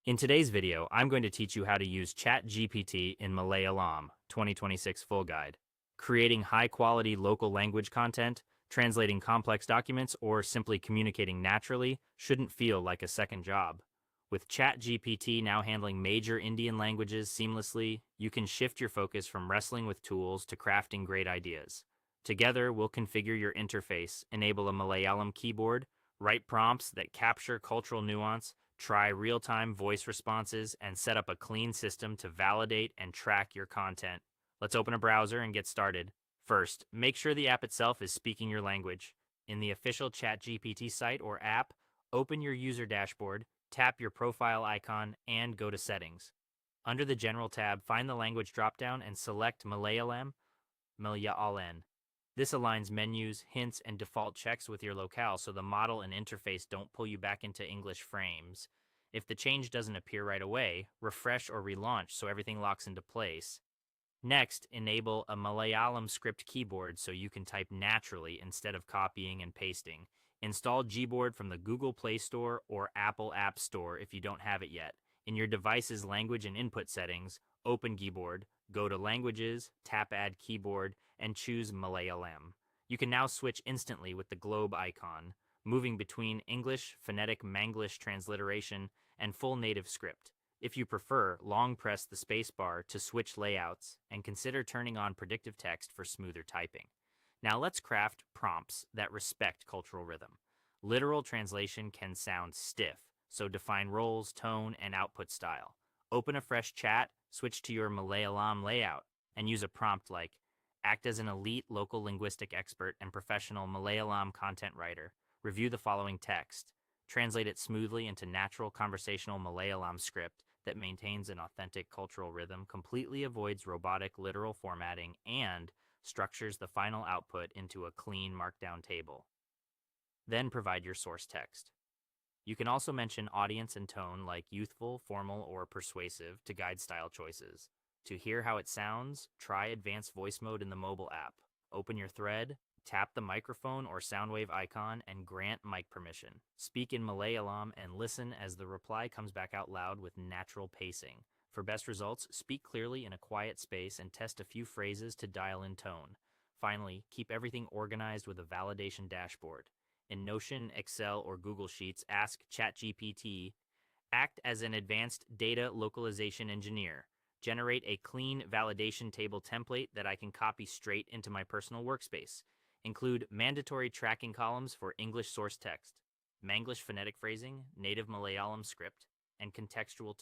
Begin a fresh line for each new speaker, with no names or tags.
In today's video, I'm going to teach you how to use ChatGPT in Malayalam 2026 Full Guide. Creating high-quality local language content, translating complex documents, or simply communicating naturally shouldn't feel like a second job. With ChatGPT now handling major Indian languages seamlessly, you can shift your focus from wrestling with tools to crafting great ideas. Together, we'll configure your interface, enable a Malayalam keyboard, write prompts that capture cultural nuance, try real time voice responses, and set up a clean system to validate and track your content. Let's open a browser and get started. First, make sure the app itself is speaking your language. In the official ChatGPT site or app, open your user dashboard, tap your profile icon, and go to Settings. Under the General tab, find the language dropdown and select Malayalam. This aligns menus, hints, and default checks with your locale so the model and interface don't pull you back into English frames. If the change doesn't appear right away, refresh or relaunch so everything locks into place. Next, enable a Malayalam script keyboard so you can type naturally instead of copying and pasting. Install Gboard from the Google Play Store or Apple App Store if you don't have it yet. In your device's language and input settings, open Gboard, go to Languages, tap Add Keyboard, and choose Malayalam. You can now switch instantly with the globe icon, moving between English, phonetic Manglish transliteration, and full native script. If you prefer, long press the spacebar to switch layouts and consider turning on predictive text for smoother typing. Now let's craft prompts that respect cultural rhythm. Literal translation can sound stiff, so define roles, tone, and output style. Open a fresh chat, switch to your Malayalam layout, and use a prompt like, act as an elite local linguistic expert and professional Malayalam content writer. Review the following text. Translate it smoothly into natural conversational Malayalam script that maintains an authentic cultural rhythm, completely avoids robotic literal formatting, and structures the final output into a clean markdown table. Then provide your source text. You can also mention audience and tone like youthful, formal, or persuasive to guide style choices. To hear how it sounds, try advanced voice mode in the mobile app. Open your thread, tap the microphone or sound wave icon, and grant mic permission. Speak in Malayalam and listen as the reply comes back out loud with natural pacing. For best results, speak clearly in a quiet space and test a few phrases to dial in tone. Finally, keep everything organized with a validation dashboard. In Notion, Excel, or Google Sheets, ask ChatGPT, act as an advanced data localization engineer. Generate a clean validation table template that I can copy straight into my personal workspace. Include mandatory tracking columns for English source text, Manglish phonetic phrasing, native Malayalam script, and contextual